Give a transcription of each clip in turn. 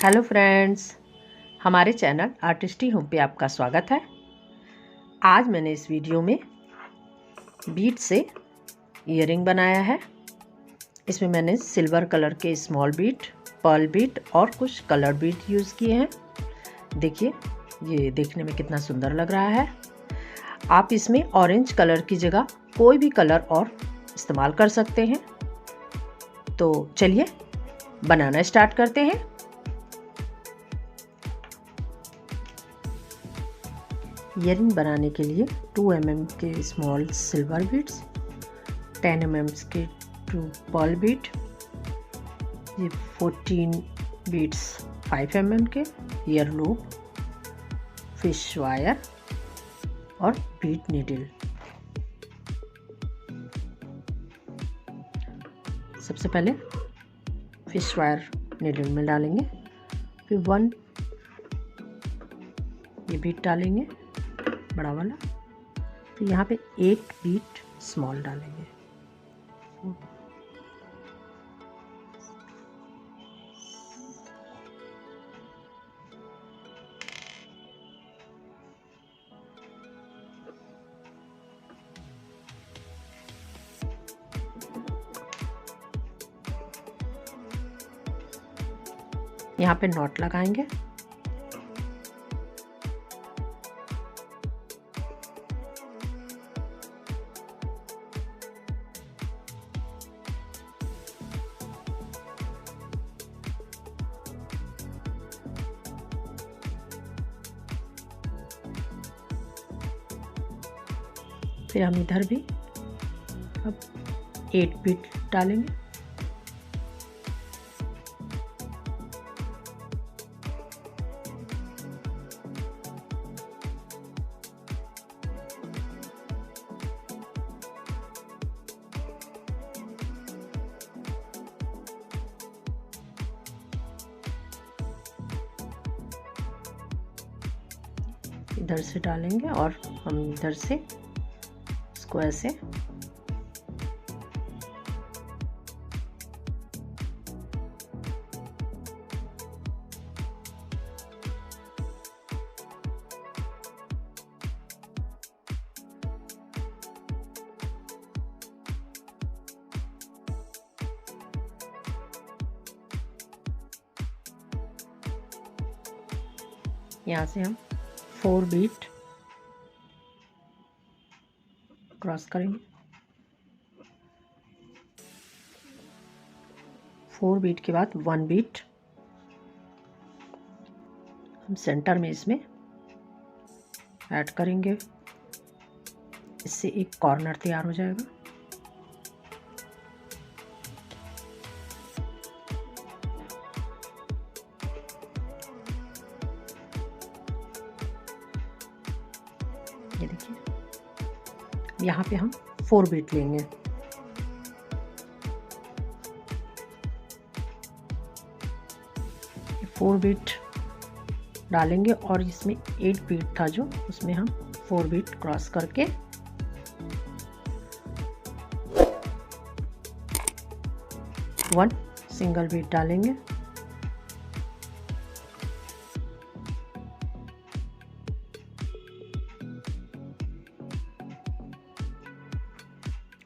Hello friends, हमारे channel आर्टिस्टी home पे आपका स्वागत है। आज मैंने इस वीडियो में बीट से ईयरिंग बनाया है। इसमें मैंने सिल्वर कलर के स्मॉल बीट, पर्ल बीट और कुछ कलर बीट यूज़ किए हैं। देखिए, ये देखने में कितना सुंदर लग रहा है। आप इसमें ऑरेंज कलर की जगह कोई भी कलर और इस्तेमाल कर सकते हैं। तो चलिए बनाना स्टार्ट करते हैं। ईयरिंग बनाने के लिए 2 mm के स्मॉल सिल्वर बीट्स, 10 mm के 2 पर्ल बीट, ये 14 बीट्स 5 mm के ईयर लूप, फिश वायर और बीट नीडल। सबसे पहले फिश वायर नीडल में डालेंगे, फिर 1 ये बीट डालेंगे बड़ा वाला, फिर यहाँ पे 8 बीट स्मॉल डालेंगे। यहाँ पे नॉट लगाएंगे। फिर हम इधर भी अब 8 बीट डालेंगे। इधर से डालेंगे और हम इधर से इसको ऐसे यहाँ से हम 4 बीट क्रॉस करेंगे। 4 बीट के बाद 1 बीट हम सेंटर में इसमें ऐड करेंगे। इससे एक कॉर्नर तैयार हो जाएगा। ये देखिए, यहाँ पे हम 4 बीट लेंगे। ये 4 बीट डालेंगे और इसमें 8 बीट था जो, उसमें हम 4 बीट क्रॉस करके वन सिंगल बीट डालेंगे।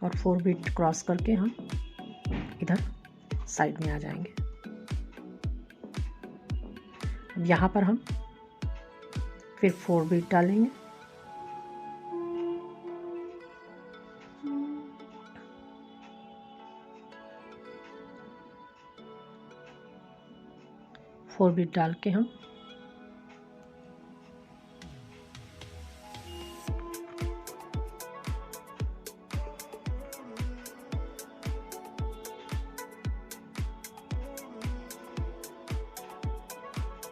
और 4 बीट क्रॉस करके हम इधर साइड में आ जाएंगे। अब यहाँ पर हम फिर 4 बीट डालेंगे। फोर बीट डाल के हम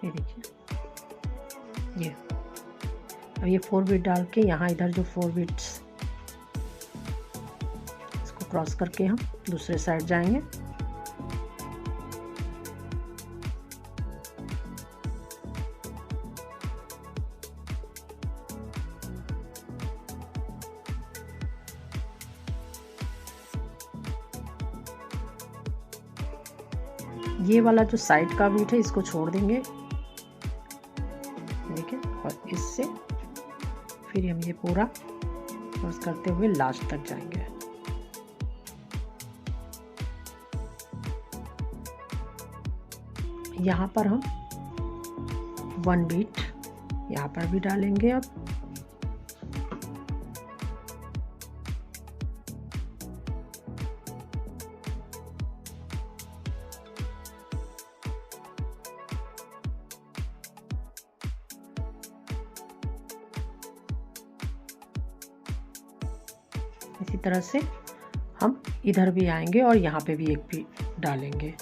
ये देखिए, ये अब ये 4 बीट डाल के यहाँ इधर जो 4 बीट्स इसको क्रॉस करके हम दूसरे साइड जाएंगे। ये वाला जो साइड का बीट है इसको छोड़ देंगे, देखिए, और इससे फिर हम ये पूरा क्रॉस करते हुए लास्ट तक जाएंगे। यहाँ पर हम 1 बीट यहाँ पर भी डालेंगे। अब इसी तरह से हम इधर भी आएंगे और यहाँ पे भी एक भी डालेंगे।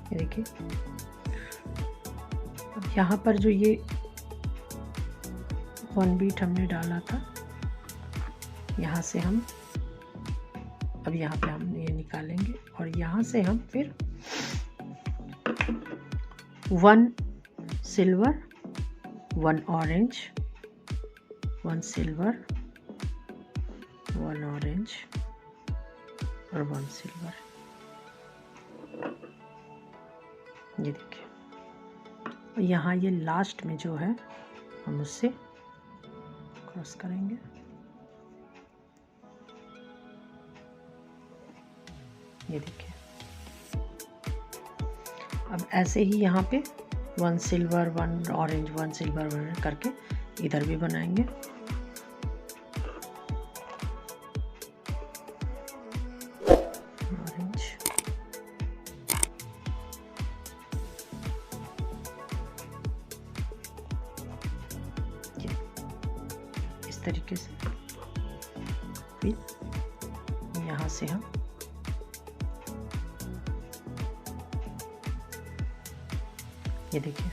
देखिए, अब यहाँ पर जो ये 1 बीट हमने डाला था, यहाँ से हम अब यहाँ पे हम ये निकालेंगे और यहाँ से हम फिर 1 सिल्वर 1 ऑरेंज 1 सिल्वर 1 ऑरेंज और 1 सिल्वर, ये देखिए। यहाँ ये लास्ट में जो है हम उससे क्रॉस करेंगे। ये देखिए, अब ऐसे ही यहाँ पे 1 सिल्वर 1 ऑरेंज 1 सिल्वर 1 करके इधर भी बनाएंगे। ऑरेंज, इस तरीके से फिर यहाँ से हम ये देखिए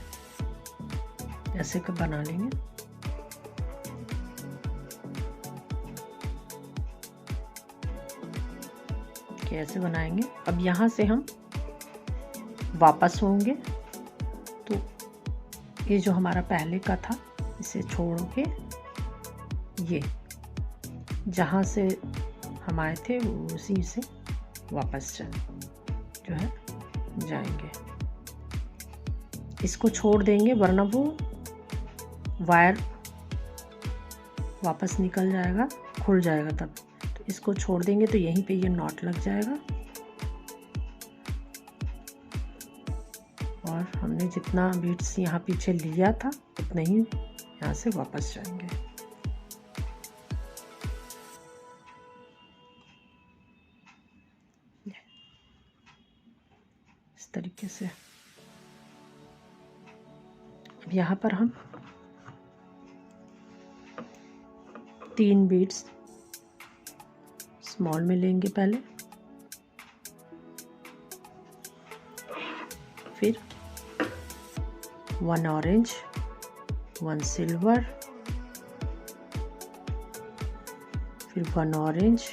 ऐसे का बना लेंगे। कैसे बनाएंगे, अब यहाँ से हम वापस होंगे तो ये जो हमारा पहले का था इसे छोड़ के ये जहाँ से हम आए थे उसी से वापस जो है जाएंगे। इसको छोड़ देंगे वरना वो वायर वापस निकल जाएगा, खुल जाएगा तब। तो इसको छोड़ देंगे तो यहीं पे ये नॉट लग जाएगा और हमने जितना बीट्स यहाँ पीछे लिया था उतना ही यहाँ से वापस जाएंगे। इस तरीके से अब यहाँ पर हम 3 बीट्स स्मॉल में लेंगे पहले, फिर 1 ऑरेंज 1 सिल्वर, फिर 1 ऑरेंज,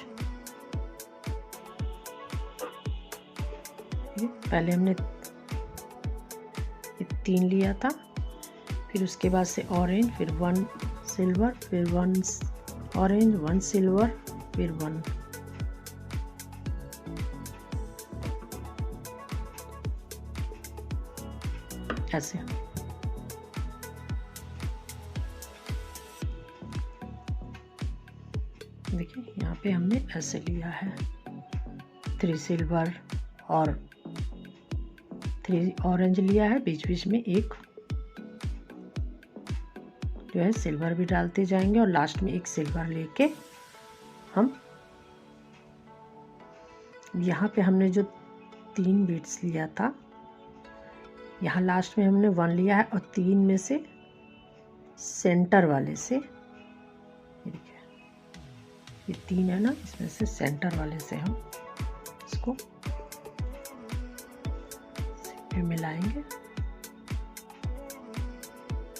पहले हमने 3 लिया था, फिर उसके बाद से ऑरेंज, फिर 1 सिल्वर, फिर 1 ऑरेंज 1 सिल्वर, फिर 1 ऐसे। देखिए यहाँ पे हमने ऐसे लिया है 3 सिल्वर और 3 ऑरेंज लिया है, बीच बीच में एक जो है सिल्वर भी डालते जाएंगे और लास्ट में एक सिल्वर लेके हम यहाँ पे हमने जो 3 बीड्स लिया था, यहाँ लास्ट में हमने 1 लिया है और 3 में से सेंटर वाले से, ये देखिए ये 3 है ना, इसमें से सेंटर वाले से हम इसको फिर मिलाएंगे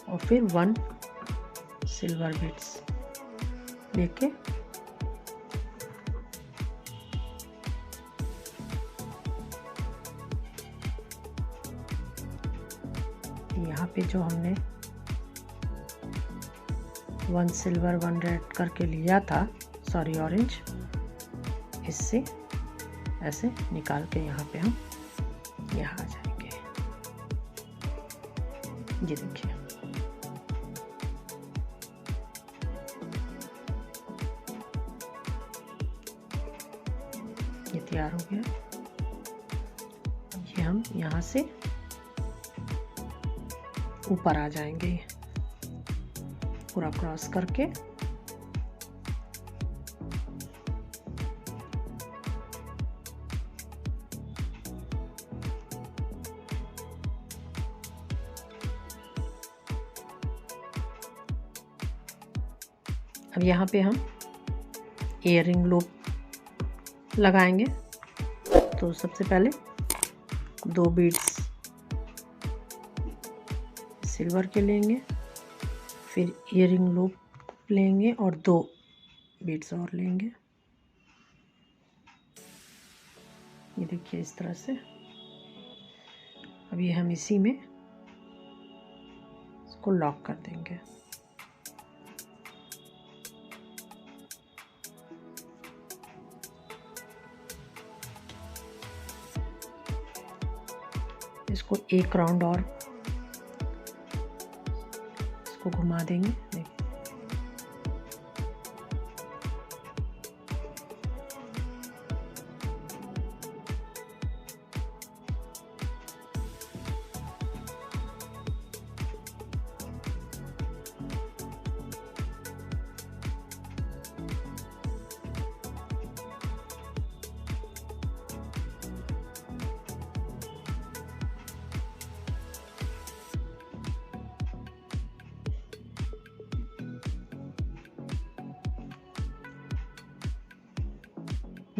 और फिर 1 सिल्वर बीड्स लेके यहाँ पे जो हमने 1 सिल्वर 1 रेड करके लिया था, सॉरी ऑरेंज, इससे ऐसे निकाल के यहाँ पे हम यहाँ आ जाएंगे। ये देखिए ये तैयार हो गया। ये हम यहाँ से ऊपर आ जाएंगे पूरा क्रॉस करके। अब यहाँ पे हम इयरिंग लूप लगाएंगे। तो सबसे पहले 2 बीड्स सिल्वर के लेंगे, फिर इयरिंग लूप लेंगे और 2 बीड्स और लेंगे। ये देखिए इस तरह से। अब ये हम इसी में इसको लॉक कर देंगे। इसको 1 राउंड और इसको घुमा देंगे।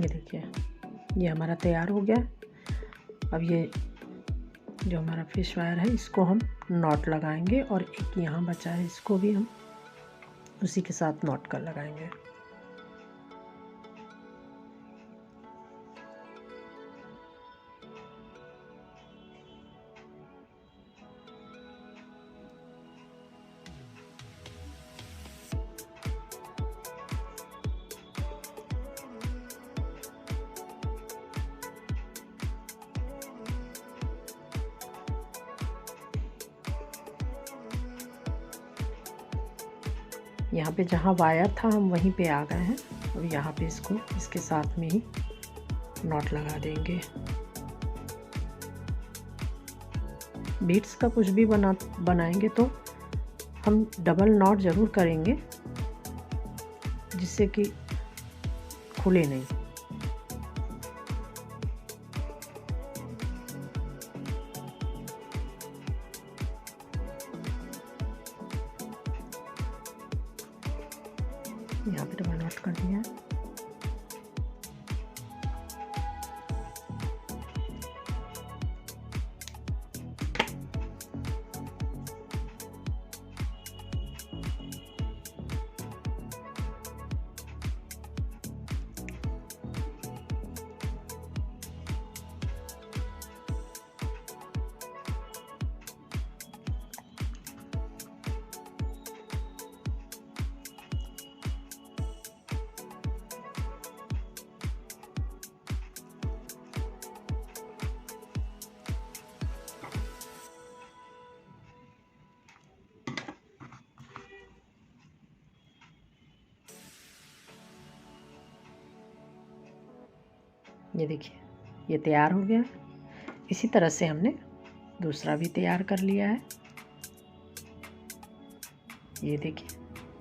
देखिए ये हमारा तैयार हो गया। अब ये जो हमारा फिश वायर है इसको हम नॉट लगाएंगे और एक यहाँ बचा है, इसको भी हम उसी के साथ नॉट कर लगाएंगे। यहाँ पे जहाँ वायर था हम वहीं पे आ गए हैं। अब यहाँ पे इसको इसके साथ में ही नॉट लगा देंगे। बीड्स का कुछ भी बनाएंगे तो हम डबल नॉट ज़रूर करेंगे, जिससे कि खुले नहीं। यहाँ पे डबल नॉट कर दिया। ये देखिए ये तैयार हो गया। इसी तरह से हमने दूसरा भी तैयार कर लिया है। ये देखिए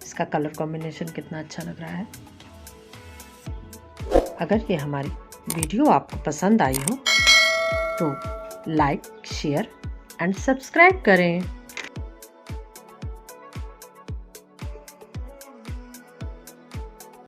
इसका कलर कॉम्बिनेशन कितना अच्छा लग रहा है। अगर ये हमारी वीडियो आपको पसंद आई हो तो लाइक, शेयर एंड सब्सक्राइब करें।